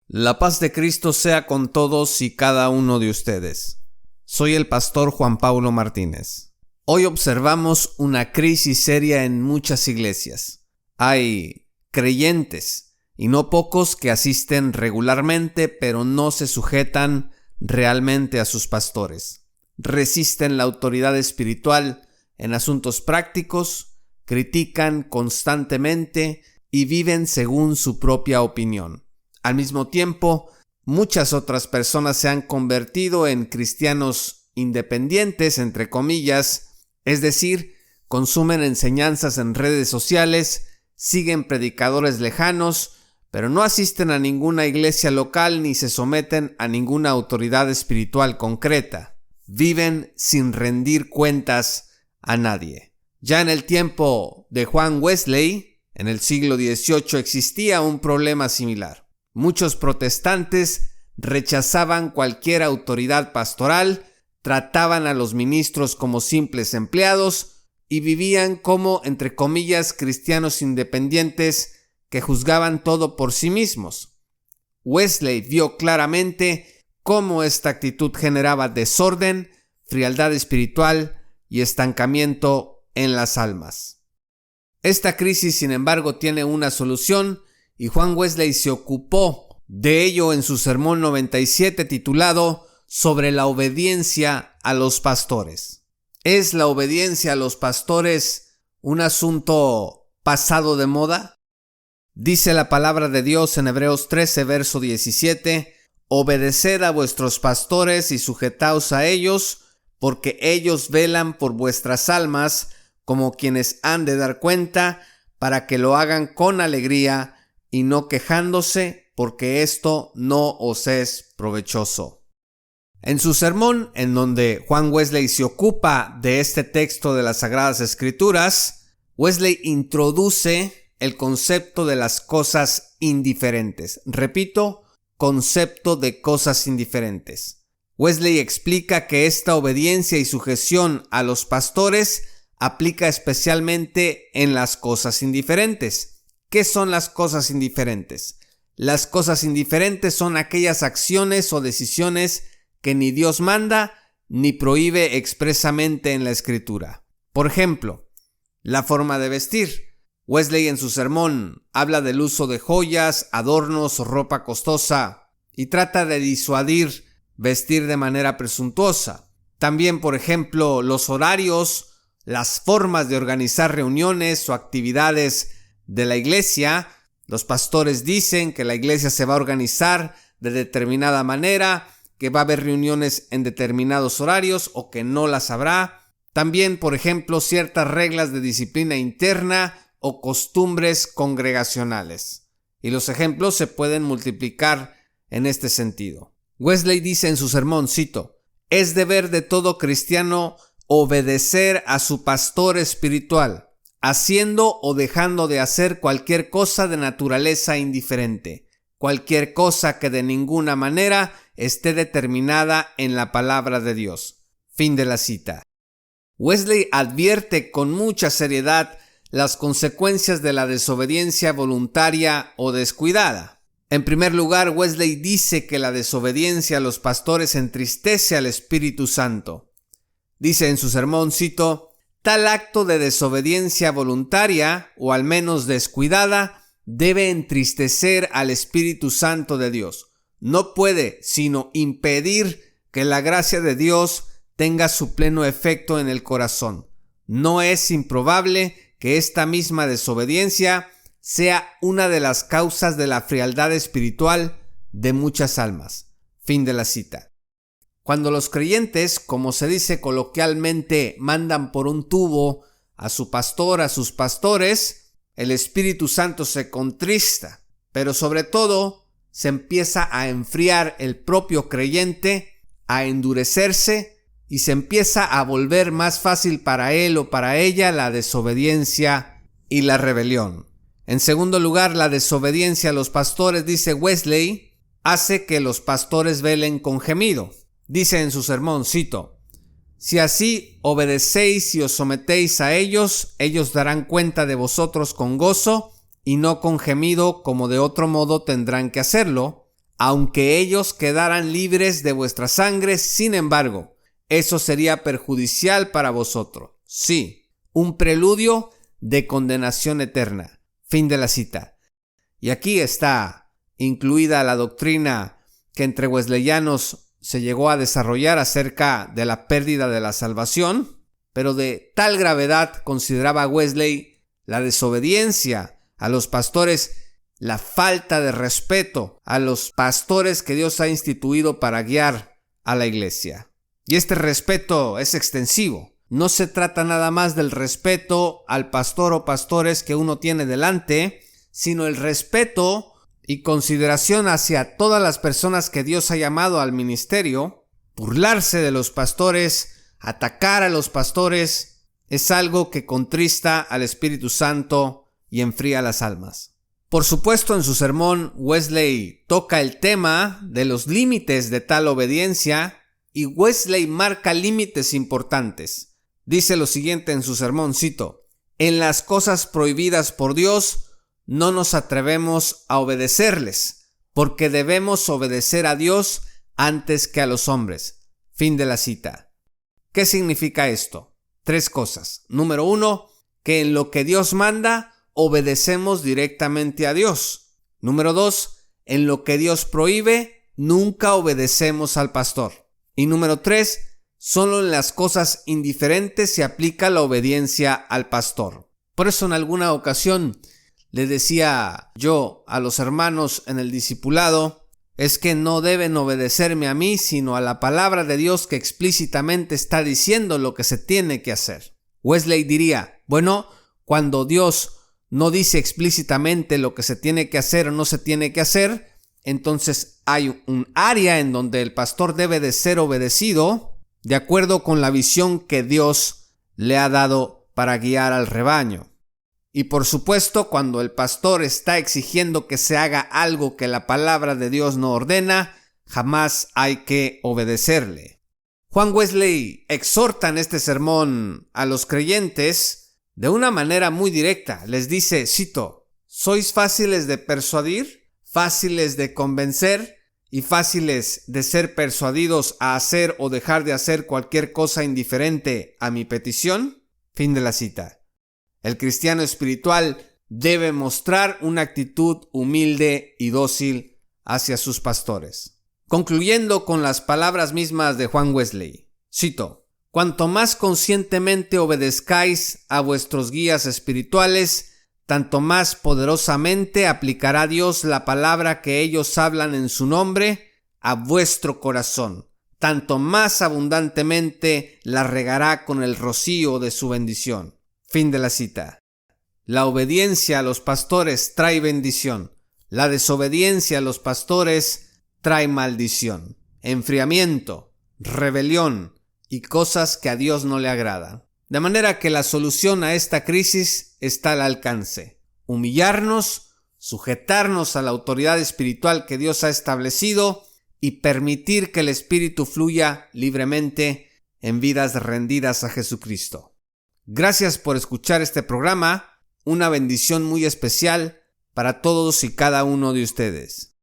La paz de Cristo sea con todos y cada uno de ustedes. Soy el pastor Juan Pablo Martínez. Hoy observamos una crisis seria en muchas iglesias. Hay creyentes, y no pocos, que asisten regularmente, pero no se sujetan realmente a sus pastores. Resisten la autoridad espiritual en asuntos prácticos, critican constantemente y viven según su propia opinión. Al mismo tiempo, muchas otras personas se han convertido en cristianos independientes, entre comillas, es decir, consumen enseñanzas en redes sociales, siguen predicadores lejanos, pero no asisten a ninguna iglesia local ni se someten a ninguna autoridad espiritual concreta. Viven sin rendir cuentas a nadie. Ya en el tiempo de Juan Wesley, en el siglo XVIII, existía un problema similar. Muchos protestantes rechazaban cualquier autoridad pastoral, trataban a los ministros como simples empleados y vivían como, entre comillas, cristianos independientes que juzgaban todo por sí mismos. Wesley vio claramente cómo esta actitud generaba desorden, frialdad espiritual y estancamiento en las almas. Esta crisis, sin embargo, tiene una solución, y Juan Wesley se ocupó de ello en su sermón 97 titulado Sobre la obediencia a los pastores. ¿Es la obediencia a los pastores un asunto pasado de moda? Dice la palabra de Dios en Hebreos 13, verso 17, «Obedeced a vuestros pastores y sujetaos a ellos, porque ellos velan por vuestras almas como quienes han de dar cuenta, para que lo hagan con alegría y no quejándose, porque esto no os es provechoso». En su sermón, en donde Juan Wesley se ocupa de este texto de las Sagradas Escrituras, Wesley introduce el concepto de las cosas indiferentes. Repito, concepto de cosas indiferentes. Wesley explica que esta obediencia y sujeción a los pastores aplica especialmente en las cosas indiferentes. ¿Qué son las cosas indiferentes? Las cosas indiferentes son aquellas acciones o decisiones que ni Dios manda ni prohíbe expresamente en la Escritura. Por ejemplo, la forma de vestir. Wesley en su sermón habla del uso de joyas, adornos o ropa costosa y trata de disuadir vestir de manera presuntuosa. También, por ejemplo, los horarios, las formas de organizar reuniones o actividades de la iglesia. Los pastores dicen que la iglesia se va a organizar de determinada manera, que va a haber reuniones en determinados horarios o que no las habrá. También, por ejemplo, ciertas reglas de disciplina interna o costumbres congregacionales. Y los ejemplos se pueden multiplicar en este sentido. Wesley dice en su sermón, cito, «Es deber de todo cristiano obedecer a su pastor espiritual, haciendo o dejando de hacer cualquier cosa de naturaleza indiferente, cualquier cosa que de ninguna manera esté determinada en la palabra de Dios». Fin de la cita. Wesley advierte con mucha seriedad las consecuencias de la desobediencia voluntaria o descuidada. En primer lugar, Wesley dice que la desobediencia a los pastores entristece al Espíritu Santo. Dice en su sermón, cito, «Tal acto de desobediencia voluntaria, o al menos descuidada, debe entristecer al Espíritu Santo de Dios. No puede sino impedir que la gracia de Dios tenga su pleno efecto en el corazón. No es improbable que esta misma desobediencia sea una de las causas de la frialdad espiritual de muchas almas». Fin de la cita. Cuando los creyentes, como se dice coloquialmente, mandan por un tubo a su pastor, a sus pastores, el Espíritu Santo se contrista, pero sobre todo se empieza a enfriar el propio creyente, a endurecerse y se empieza a volver más fácil para él o para ella la desobediencia y la rebelión. En segundo lugar, la desobediencia a los pastores, dice Wesley, hace que los pastores velen con gemido. Dice en su sermón, cito, «Si así obedecéis y os sometéis a ellos, ellos darán cuenta de vosotros con gozo y no con gemido, como de otro modo tendrán que hacerlo, aunque ellos quedaran libres de vuestra sangre, sin embargo, eso sería perjudicial para vosotros. Sí, un preludio de condenación eterna. Fin de la cita. Y aquí está incluida la doctrina que entre wesleyanos se llegó a desarrollar acerca de la pérdida de la salvación, pero de tal gravedad consideraba Wesley la desobediencia a los pastores, la falta de respeto a los pastores que Dios ha instituido para guiar a la iglesia. Y este respeto es extensivo. No se trata nada más del respeto al pastor o pastores que uno tiene delante, sino el respeto y consideración hacia todas las personas que Dios ha llamado al ministerio. Burlarse de los pastores, atacar a los pastores, es algo que contrista al Espíritu Santo y enfría las almas. Por supuesto, en su sermón, Wesley toca el tema de los límites de tal obediencia y Wesley marca límites importantes. Dice lo siguiente en su sermón, cito: en las cosas prohibidas por Dios no nos atrevemos a obedecerles, porque debemos obedecer a Dios antes que a los hombres. Fin de la cita. ¿Qué significa esto? 3 cosas. Número 1, que en lo que Dios manda, obedecemos directamente a Dios. Número 2, en lo que Dios prohíbe, nunca obedecemos al pastor. Y número 3, solo en las cosas indiferentes se aplica la obediencia al pastor. Por eso en alguna ocasión le decía yo a los hermanos en el discipulado, es que no deben obedecerme a mí, sino a la palabra de Dios que explícitamente está diciendo lo que se tiene que hacer. Wesley diría, bueno, cuando Dios no dice explícitamente lo que se tiene que hacer o no se tiene que hacer, entonces hay un área en donde el pastor debe de ser obedecido de acuerdo con la visión que Dios le ha dado para guiar al rebaño. Y por supuesto, cuando el pastor está exigiendo que se haga algo que la palabra de Dios no ordena, jamás hay que obedecerle. Juan Wesley exhorta en este sermón a los creyentes de una manera muy directa. Les dice, cito: ¿sois fáciles de persuadir, fáciles de convencer y fáciles de ser persuadidos a hacer o dejar de hacer cualquier cosa indiferente a mi petición? Fin de la cita. El cristiano espiritual debe mostrar una actitud humilde y dócil hacia sus pastores. Concluyendo con las palabras mismas de Juan Wesley, cito: cuanto más conscientemente obedezcáis a vuestros guías espirituales, tanto más poderosamente aplicará Dios la palabra que ellos hablan en su nombre a vuestro corazón, tanto más abundantemente la regará con el rocío de su bendición. Fin de la cita. La obediencia a los pastores trae bendición. La desobediencia a los pastores trae maldición, enfriamiento, rebelión y cosas que a Dios no le agradan. De manera que la solución a esta crisis está al alcance. Humillarnos, sujetarnos a la autoridad espiritual que Dios ha establecido y permitir que el Espíritu fluya libremente en vidas rendidas a Jesucristo. Gracias por escuchar este programa. Una bendición muy especial para todos y cada uno de ustedes.